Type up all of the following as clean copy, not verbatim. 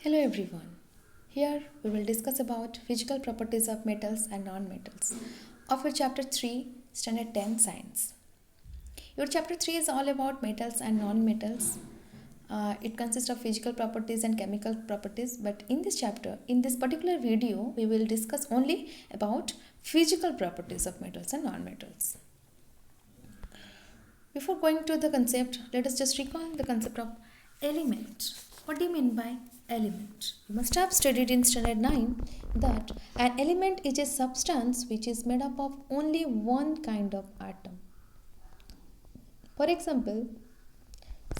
Hello everyone. Here we will discuss about physical properties of metals and non-metals of your chapter 3 standard 10 science. Your chapter 3 is all about metals and non-metals. It consists of physical properties and chemical properties, but in this chapter, in this particular video, we will discuss only about physical properties of metals and non-metals. Before going to the concept, let us just recall the concept of element. What do you mean by element? You must have studied in standard 9 that an element is a substance which is made up of only one kind of atom. For example,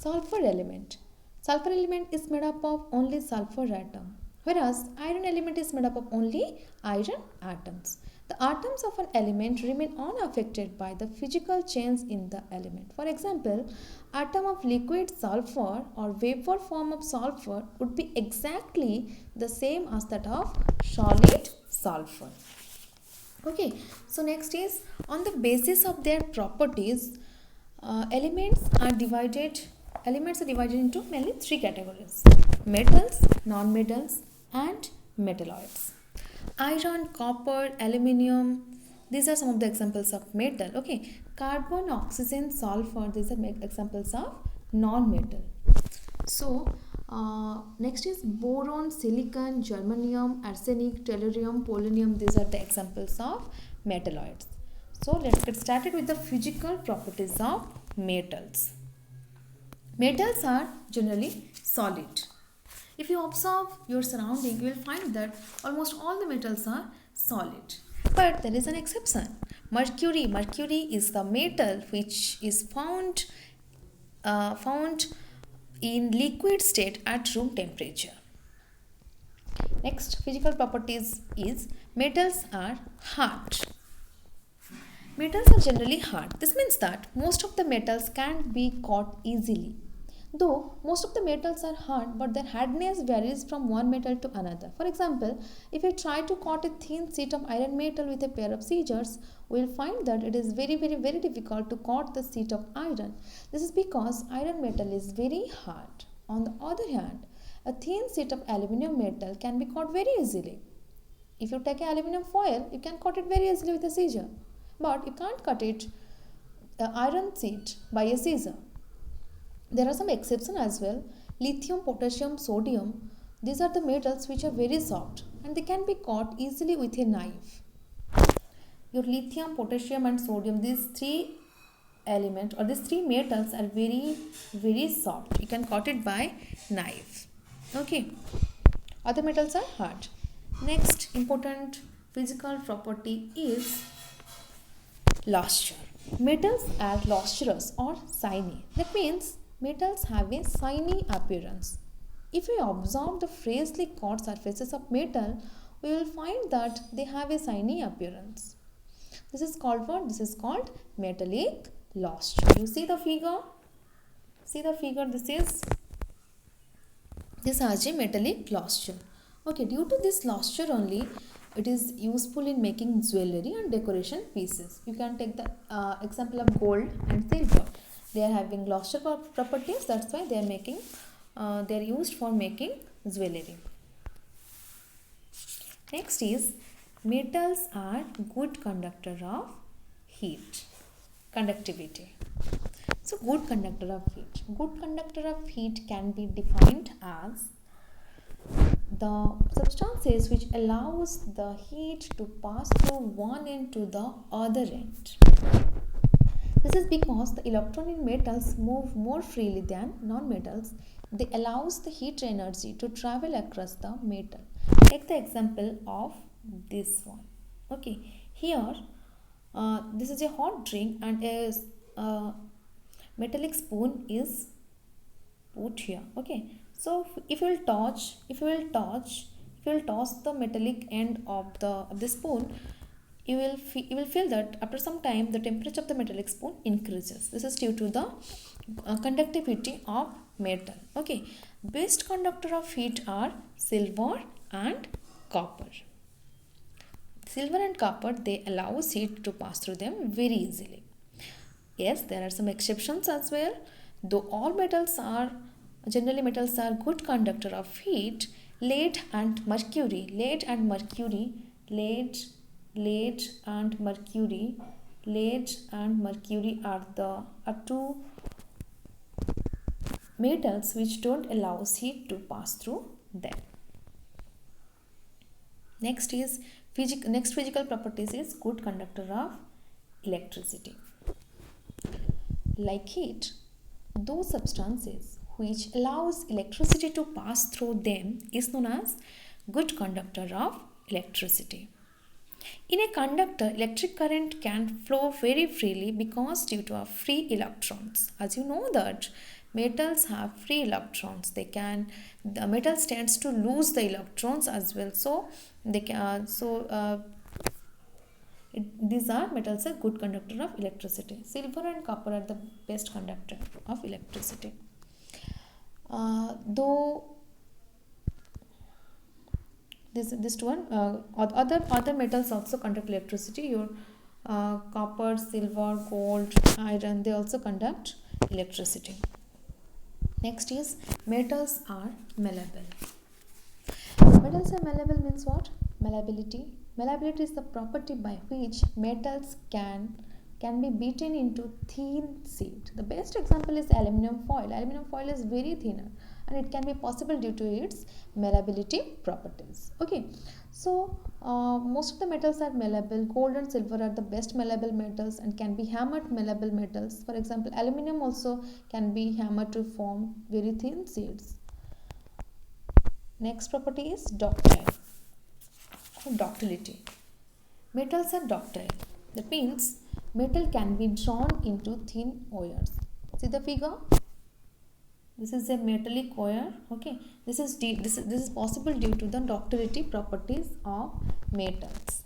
sulfur element. Sulfur element is made up of only sulfur atom, whereas iron element is made up of only iron atoms. The atoms of an element remain unaffected by the physical change in the element. For example, atom of liquid sulfur or vapor form of sulfur would be exactly the same as that of solid sulfur. Okay, so next is on the basis of their properties, elements are divided into mainly three categories: metals, non-metals, and metalloids. Iron, copper, aluminium, these are some of the examples of metal. Okay, carbon, oxygen, sulfur, these are examples of non-metal. So next is boron, silicon, germanium, arsenic, tellurium, polonium, these are the examples of metalloids. So let's get started with the physical properties of metals. Metals are generally solid. If you observe your surrounding, you will find that almost all the metals are solid. But there is an exception. Mercury. Mercury is the metal which is found in liquid state at room temperature. Next, physical properties is metals are hard. Metals are generally hard. This means that most of the metals can't be caught easily. Though most of the metals are hard, but their hardness varies from one metal to another. For example, if you try to cut a thin sheet of iron metal with a pair of scissors, we will find that it is very difficult to cut the sheet of iron. This is because iron metal is very hard. On the other hand, a thin sheet of aluminum metal can be cut very easily. If you take an aluminum foil, you can cut it very easily with a scissor. But you can't cut it, iron sheet, by a scissor. There are some exceptions as well. Lithium, potassium, sodium, these are the metals which are very soft and they can be cut easily with a knife. Your lithium, potassium and sodium, these three elements or these three metals are very soft. You can cut it by knife. Okay. Other metals are hard. Next important physical property is luster. Metals are lustrous or shiny. That means metals have a shiny appearance. If we observe the freshly cut surfaces of metal, we will find that they have a shiny appearance. This is called what? This is called metallic luster. You see the figure? See the figure? This has a metallic luster. Okay, due to this luster only, it is useful in making jewelry and decoration pieces. You can take the example of gold and silver. They are having luster properties. That's why they are used for making jewelry. Next is metals are good conductor of heat. Conductivity. So good conductor of heat. Good conductor of heat can be defined as the substances which allows the heat to pass through one end to the other end. This is because the electron in metals move more freely than non-metals. They allows the heat energy to travel across the metal. Take the example of this one. Okay, here this is a hot drink and a metallic spoon is put here. Okay, so if you will toss the metallic end of the spoon, you will feel that after some time the temperature of the metallic spoon increases. This is due to the conductivity of metal. Okay, best conductor of heat are silver and copper. Silver and copper, they allow heat to pass through them very easily. Yes, there are some exceptions as well. Though all metals are good conductor of heat, Lead and mercury. Lead and mercury. Lead and mercury. Lead and mercury are two metals which don't allow heat to pass through them. Next physical properties is good conductor of electricity. Like heat, those substances which allows electricity to pass through them is known as good conductor of electricity. In a conductor, electric current can flow very freely because due to free electrons. As you know that metals have free electrons. The metals tends to lose the electrons as well. So these are metals are good conductor of electricity. Silver and copper are the best conductor of electricity. Though this one other metals also conduct electricity. Your copper, silver, gold, iron, they also conduct electricity. Next is metals are malleable. Metals are malleable means what? Malleability. Malleability is the property by which metals can be beaten into thin sheet. The best example is aluminum foil. Aluminum foil is very thinner and it can be possible due to its malleability properties. Okay, so most of the metals are malleable. Gold and silver are the best malleable metals and can be hammered malleable metals. For example, aluminum also can be hammered to form very thin sheets. Next property is ductile or ductility. Metals are ductile. That means metal can be drawn into thin wires. See the figure? This is a metallic wire. Okay, this is possible due to the ductility properties of metals.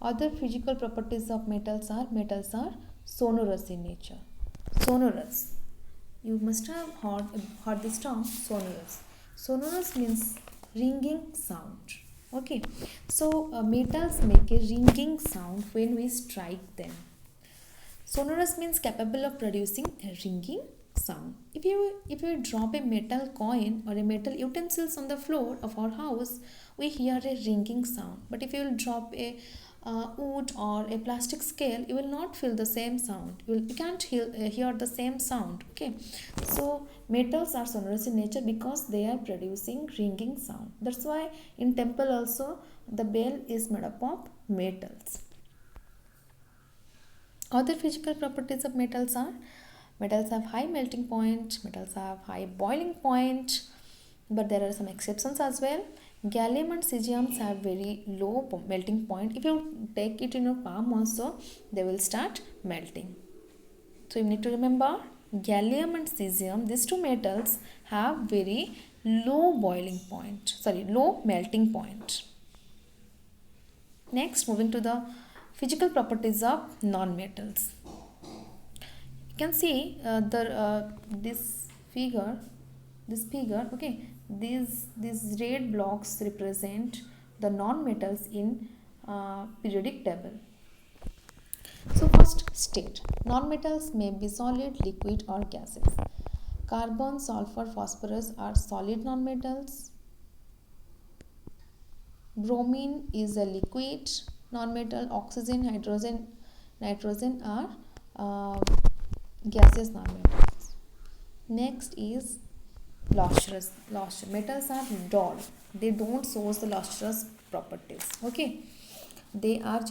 Other physical properties of metals are sonorous in nature. Sonorous. You must have heard this term, sonorous. Sonorous means ringing sound. Okay, so metals make a ringing sound when we strike them. Sonorous means capable of producing a ringing sound. If you drop a metal coin or a metal utensils on the floor of our house, we hear a ringing sound. But if you will drop a wood or a plastic scale, you will not feel the same sound. You can't hear the same sound. Okay, so metals are sonorous in nature because they are producing ringing sound. That's why in temple also the bell is made up of metals. Other physical properties of metals are metals have high melting point, metals have high boiling point, but there are some exceptions as well. Gallium and cesium have very low melting point. If you take it in your palm also, they will start melting. So you need to remember gallium and cesium, these two metals have very low low melting point. Next, moving to the physical properties of non-metals. You can see this figure. Okay, these red blocks represent the non-metals in periodic table. So first state, non-metals may be solid, liquid or gases. Carbon, sulfur, phosphorus are solid non-metals. Bromine is a liquid non-metal. Oxygen, hydrogen, nitrogen are gaseous non-metals. Next is lustrous. Metals are dull. They don't show the lustrous properties. Okay, they are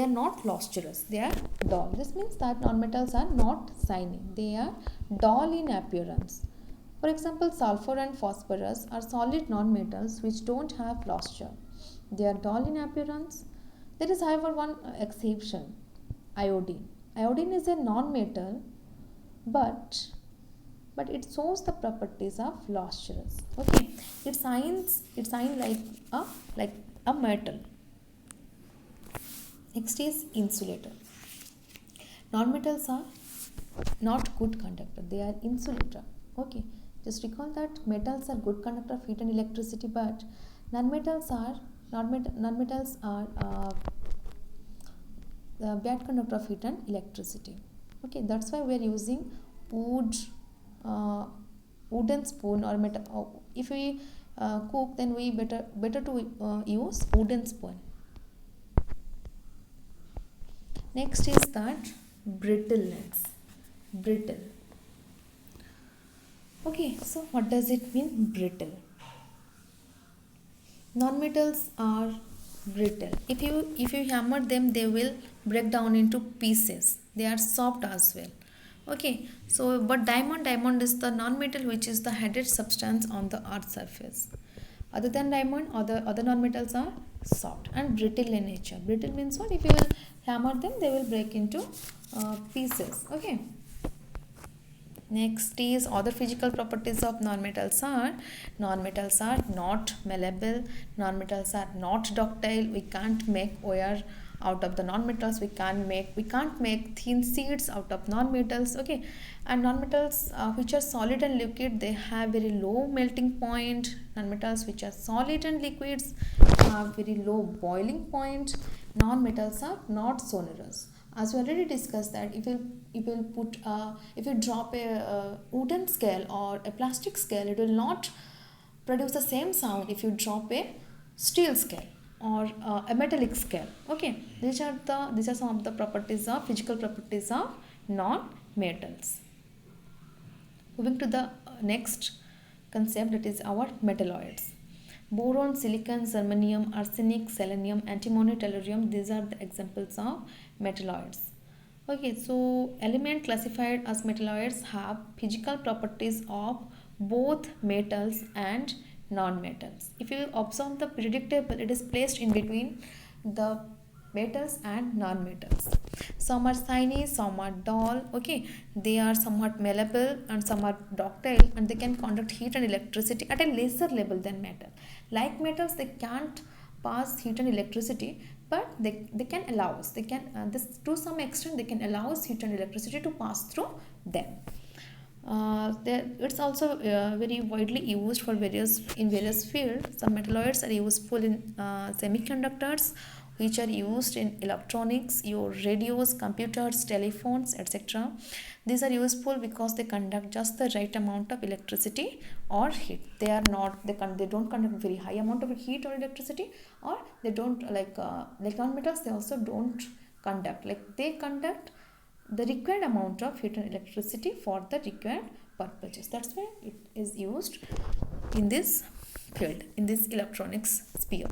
not lustrous. They are dull. This means that non-metals are not shining. They are dull in appearance. For example, sulfur and phosphorus are solid non-metals which don't have luster. They are dull in appearance. There is, however, one exception, iodine. Iodine is a non-metal, but it shows the properties of lustrous. Okay, it shines like a metal. Next is insulator. Non-metals are not good conductor. They are insulator. Okay, just recall that metals are good conductor of heat and electricity, but non-metals are bad conductor of heat and electricity. Okay, that's why we are using wood wooden spoon or metal. If we cook, then we better to use wooden spoon. Next is that brittleness. Brittle. Okay, so what does it mean, brittle? Non-metals are brittle. If you hammer them, they will break down into pieces. They are soft as well. Okay, so but diamond is the non-metal which is the headed substance on the earth surface. Other than diamond, other non-metals are soft and brittle in nature. Brittle means what? If you will hammer them, they will break into pieces. Okay. Next is other physical properties of non-metals are not malleable, non-metals are not ductile. We can't make wire out of the non-metals. We can't make thin sheets out of non-metals. Okay, and non-metals which are solid and liquid, they have very low melting point. Non-metals which are solid and liquids have very low boiling point. Non-metals are not sonorous. As we already discussed that if you drop a wooden scale or a plastic scale, it will not produce the same sound if you drop a steel scale or a metallic scale. Okay, these are some of the physical properties of non-metals. Moving to the next concept, that is our metalloids. Boron, silicon, germanium, arsenic, selenium, antimony, tellurium, these are the examples of metalloids. Okay, so element classified as metalloids have physical properties of both metals and non-metals. If you observe the periodic table, it is placed in between the metals and non-metals. Some are shiny, some are dull. Okay, they are somewhat malleable and some are ductile, and they can conduct heat and electricity at a lesser level than metal. Like metals, they can't pass heat and electricity, but they can allow us, this to some extent they can allow us heat and electricity to pass through them. It's also very widely used for various fields. Some metalloids are useful in semiconductors, which are used in electronics, your radios, computers, telephones, etc. These are useful because they conduct just the right amount of electricity or heat. They don't conduct very high amount of heat or electricity, or they don't like non-metals. They also don't conduct, they conduct the required amount of heat and electricity for the required purposes. That's why it is used in this field, in this electronics sphere.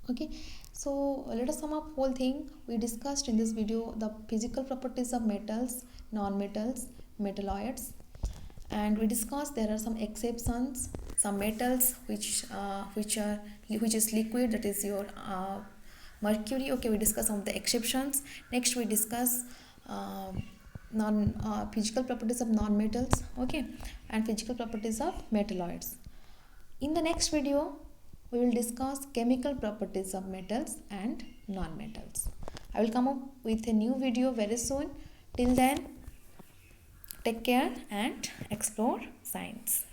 Okay, so let us sum up whole thing. We discussed in this video the physical properties of metals, non-metals, metalloids, and we discussed there are some exceptions. Some metals which is liquid, that is your mercury. Okay, we discuss some of the exceptions. Next we discuss physical properties of non-metals, okay, and physical properties of metalloids. In the next video we will discuss chemical properties of metals and non-metals. I will come up with a new video very soon. Till then, take care and explore science.